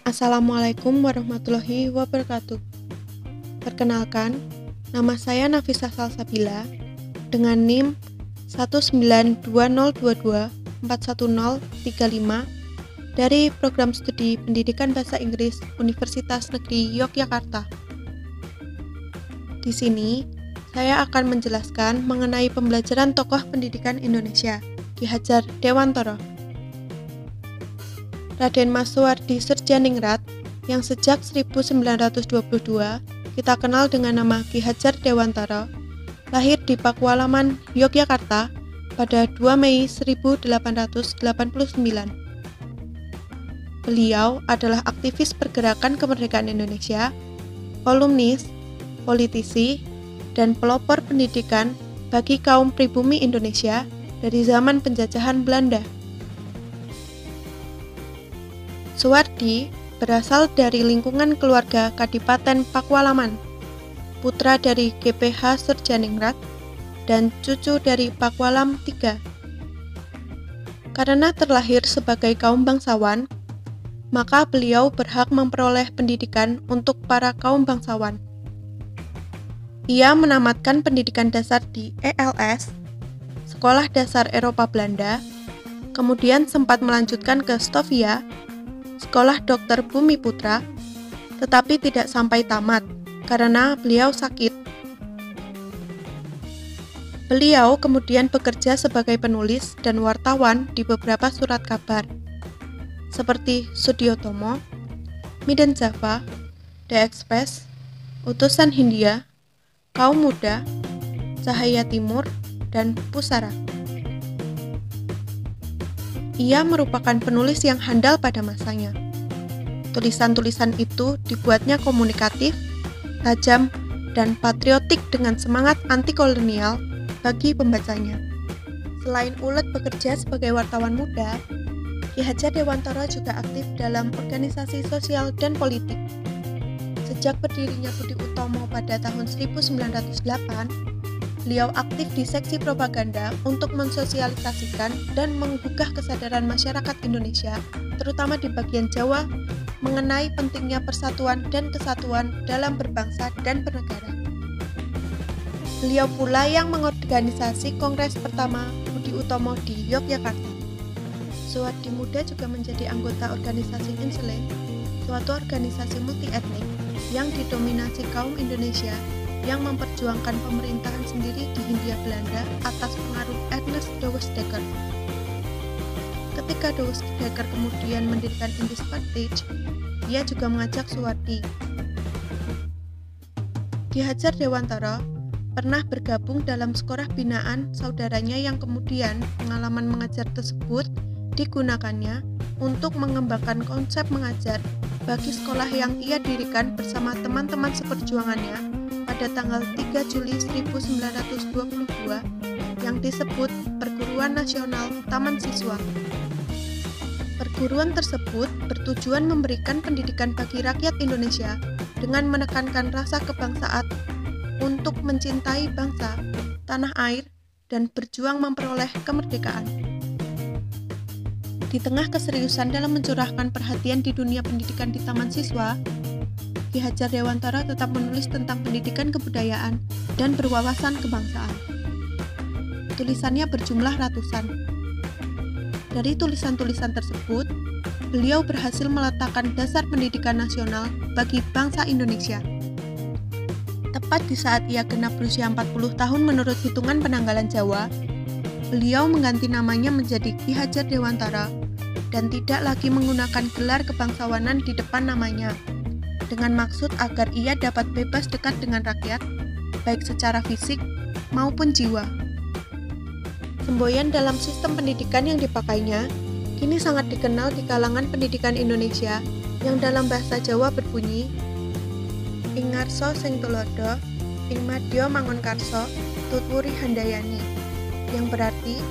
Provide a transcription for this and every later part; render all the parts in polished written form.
Assalamualaikum warahmatullahi wabarakatuh. Perkenalkan, nama saya Nafisa Salsabila dengan NIM 19202241035 dari Program Studi Pendidikan Bahasa Inggris Universitas Negeri Yogyakarta. Di sini, saya akan menjelaskan mengenai pembelajaran tokoh pendidikan Indonesia, Ki Hadjar Dewantara. Raden Mas Suwardi Srdjaningrat yang sejak 1922 kita kenal dengan nama Ki Hadjar Dewantara, lahir di Pakualaman, Yogyakarta pada 2 Mei 1889. Beliau adalah aktivis pergerakan kemerdekaan Indonesia, kolumnis, politisi, dan pelopor pendidikan bagi kaum pribumi Indonesia dari zaman penjajahan Belanda. Suwardi berasal dari lingkungan keluarga Kadipaten Pakualaman, putra dari GPH Srdjaningrat dan cucu dari Pakualam III. Karena terlahir sebagai kaum bangsawan, maka beliau berhak memperoleh pendidikan untuk para kaum bangsawan. Ia menamatkan pendidikan dasar di ELS, Sekolah Dasar Eropa Belanda, kemudian sempat melanjutkan ke Stovia, Sekolah Dokter Bumi Putra, tetapi tidak sampai tamat karena beliau sakit. Beliau kemudian bekerja sebagai penulis dan wartawan di beberapa surat kabar, seperti Sudiotomo, Midden Java, The Express, Utusan Hindia, Kaum Muda, Cahaya Timur, dan Pusara. Ia merupakan penulis yang handal pada masanya. Tulisan-tulisan itu dibuatnya komunikatif, tajam, dan patriotik dengan semangat anti-kolonial bagi pembacanya. Selain ulet bekerja sebagai wartawan muda, Ki Hadjar Dewantara juga aktif dalam organisasi sosial dan politik. Sejak berdirinya Budi Utomo pada tahun 1908, beliau aktif di seksi propaganda untuk mensosialisasikan dan menggugah kesadaran masyarakat Indonesia, terutama di bagian Jawa, mengenai pentingnya persatuan dan kesatuan dalam berbangsa dan bernegara. Beliau pula yang mengorganisasi Kongres pertama Budi Utomo di Yogyakarta. Suwardi Muda juga menjadi anggota organisasi Insele, suatu organisasi multi-etnik yang didominasi kaum Indonesia yang memperjuangkan pemerintahan sendiri di Hindia Belanda atas pengaruh Ernest Douwes Dekker. Ketika Douwes Dekker kemudian mendirikan Indisch Partij, ia juga mengajak Suwardi. Ki Hadjar Dewantara pernah bergabung dalam sekolah binaan saudaranya yang kemudian pengalaman mengajar tersebut digunakannya untuk mengembangkan konsep mengajar bagi sekolah yang ia dirikan bersama teman-teman seperjuangannya pada tanggal 3 Juli 1922 yang disebut Perguruan Nasional Taman Siswa. Perguruan tersebut bertujuan memberikan pendidikan bagi rakyat Indonesia dengan menekankan rasa kebangsaan untuk mencintai bangsa, tanah air, dan berjuang memperoleh kemerdekaan. Di tengah keseriusan dalam mencurahkan perhatian di dunia pendidikan di Taman Siswa, Ki Hadjar Dewantara tetap menulis tentang pendidikan kebudayaan dan berwawasan kebangsaan. Tulisannya berjumlah ratusan. Dari tulisan-tulisan tersebut, beliau berhasil meletakkan dasar pendidikan nasional bagi bangsa Indonesia. Tepat di saat ia genap berusia 40 tahun menurut hitungan penanggalan Jawa, beliau mengganti namanya menjadi Ki Hadjar Dewantara dan tidak lagi menggunakan gelar kebangsawanan di depan namanya, dengan maksud agar ia dapat bebas dekat dengan rakyat, baik secara fisik maupun jiwa. Semboyan dalam sistem pendidikan yang dipakainya kini sangat dikenal di kalangan pendidikan Indonesia yang dalam bahasa Jawa berbunyi Ing ngarsa sing tulodo, ing madya mangun karsa, tutwuri handayani, yang berarti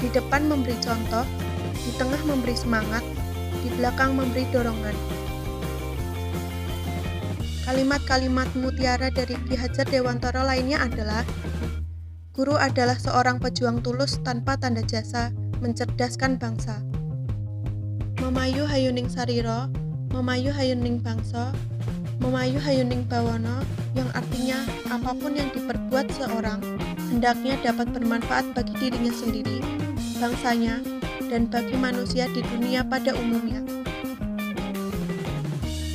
di depan memberi contoh, di tengah memberi semangat, di belakang memberi dorongan. Kalimat-kalimat mutiara dari Ki Hadjar Dewantara lainnya adalah guru adalah seorang pejuang tulus tanpa tanda jasa, mencerdaskan bangsa. Mamayu hayuning sarira, Memayu hayuning bangsa, memayu hayuning bawana, yang artinya apapun yang diperbuat seorang hendaknya dapat bermanfaat bagi dirinya sendiri, bangsanya, dan bagi manusia di dunia pada umumnya.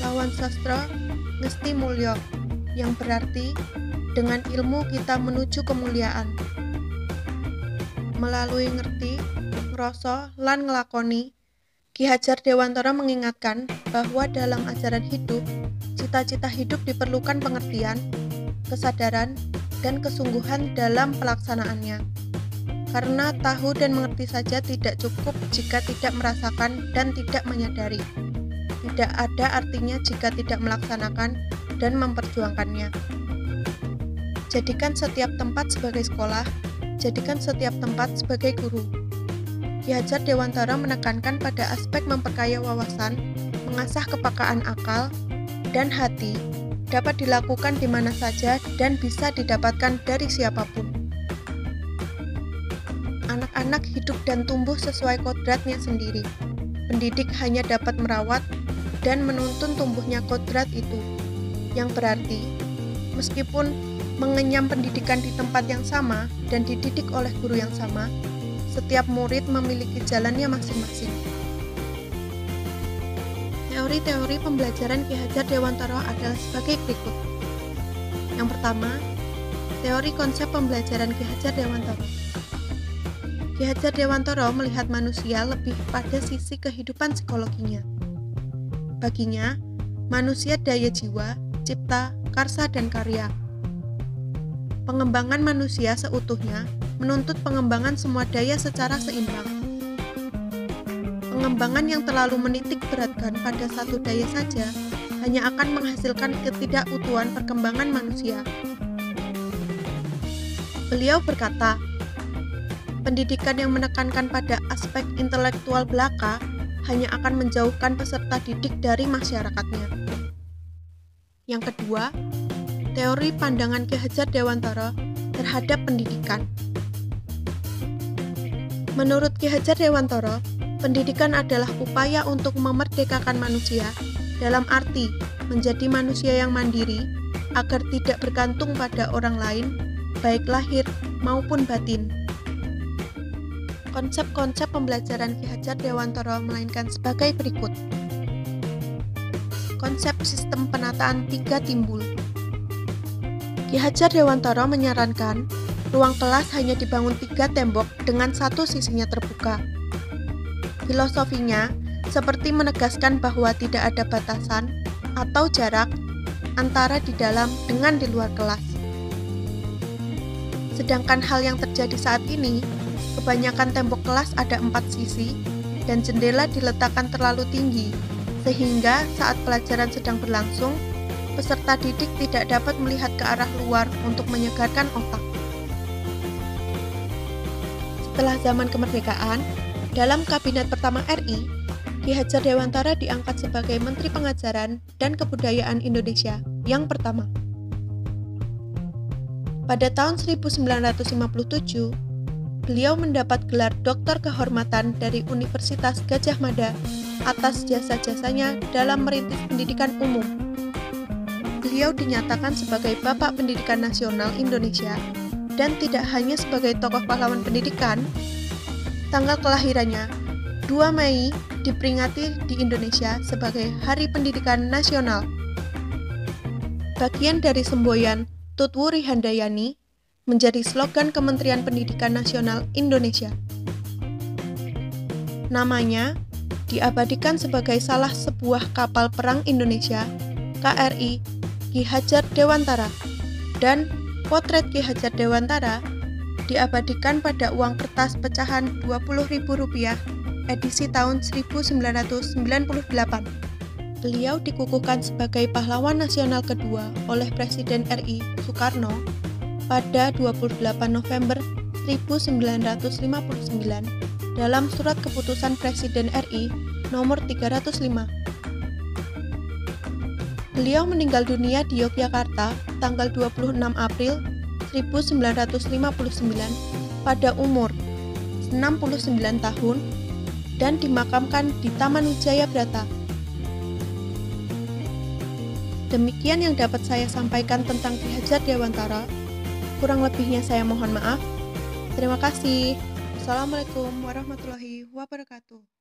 Lawan sastra ngesti mulya, yang berarti dengan ilmu kita menuju kemuliaan. Melalui ngerti, ngrasa, lan ngelakoni, Ki Hajar Dewantara mengingatkan bahwa dalam ajaran hidup, cita-cita hidup diperlukan pengertian, kesadaran, dan kesungguhan dalam pelaksanaannya. Karena tahu dan mengerti saja tidak cukup jika tidak merasakan dan tidak menyadari. Tidak ada artinya jika tidak melaksanakan dan memperjuangkannya. Jadikan setiap tempat sebagai sekolah, jadikan setiap tempat sebagai guru. Ki Hajar Dewantara menekankan pada aspek memperkaya wawasan, mengasah kepekaan akal, dan hati, dapat dilakukan di mana saja dan bisa didapatkan dari siapapun. Anak-anak hidup dan tumbuh sesuai kodratnya sendiri. Pendidik hanya dapat merawat dan menuntun tumbuhnya kodrat itu, yang berarti, meskipun mengenyam pendidikan di tempat yang sama dan dididik oleh guru yang sama, setiap murid memiliki jalannya masing-masing. Teori-teori pembelajaran Ki Hajar Dewantara adalah sebagai berikut. Yang pertama, teori konsep pembelajaran Ki Hajar Dewantara. Ki Hajar Dewantara melihat manusia lebih pada sisi kehidupan psikologinya. Baginya, manusia daya jiwa, cipta, karsa, dan karya. Pengembangan manusia seutuhnya menuntut pengembangan semua daya secara seimbang. Pengembangan yang terlalu menitik beratkan pada satu daya saja hanya akan menghasilkan ketidakutuhan perkembangan manusia. Beliau berkata, pendidikan yang menekankan pada aspek intelektual belaka hanya akan menjauhkan peserta didik dari masyarakatnya. Yang kedua, teori pandangan Ki Hajar Dewantara terhadap pendidikan. Menurut Ki Hajar Dewantara, pendidikan adalah upaya untuk memerdekakan manusia dalam arti menjadi manusia yang mandiri agar tidak bergantung pada orang lain, baik lahir maupun batin. Konsep-konsep pembelajaran Ki Hajar Dewantara melainkan sebagai berikut. Konsep sistem penataan 3 timbul. Ki Hajar Dewantara menyarankan ruang kelas hanya dibangun 3 tembok dengan satu sisinya terbuka. Filosofinya seperti menegaskan bahwa tidak ada batasan atau jarak antara di dalam dengan di luar kelas. Sedangkan hal yang terjadi saat ini, kebanyakan tembok kelas ada 4 sisi dan jendela diletakkan terlalu tinggi, sehingga saat pelajaran sedang berlangsung, peserta didik tidak dapat melihat ke arah luar untuk menyegarkan otak. Setelah zaman kemerdekaan, dalam Kabinet pertama RI, Ki Hajar Dewantara diangkat sebagai Menteri Pengajaran dan Kebudayaan Indonesia yang pertama. Pada tahun 1957, beliau mendapat gelar Doktor Kehormatan dari Universitas Gadjah Mada atas jasa-jasanya dalam merintis pendidikan umum. Beliau dinyatakan sebagai Bapak Pendidikan Nasional Indonesia dan tidak hanya sebagai tokoh pahlawan pendidikan. Tanggal kelahirannya, 2 Mei, diperingati di Indonesia sebagai Hari Pendidikan Nasional. Bagian dari semboyan Tutwuri Handayani menjadi slogan Kementerian Pendidikan Nasional Indonesia. Namanya diabadikan sebagai salah sebuah kapal perang Indonesia, KRI Ki Hajar Dewantara, dan potret Ki Hajar Dewantara diabadikan pada uang kertas pecahan Rp20.000 edisi tahun 1998. Beliau dikukuhkan sebagai pahlawan nasional kedua oleh Presiden RI Soekarno pada 28 November 1959 dalam Surat Keputusan Presiden RI nomor 305. Beliau meninggal dunia di Yogyakarta tanggal 26 April 1959 pada umur 69 tahun dan dimakamkan di Taman Wijaya Brata. Demikian yang dapat saya sampaikan tentang Ki Hajar Dewantara. Kurang lebihnya saya mohon maaf. Terima kasih. Assalamualaikum warahmatullahi wabarakatuh.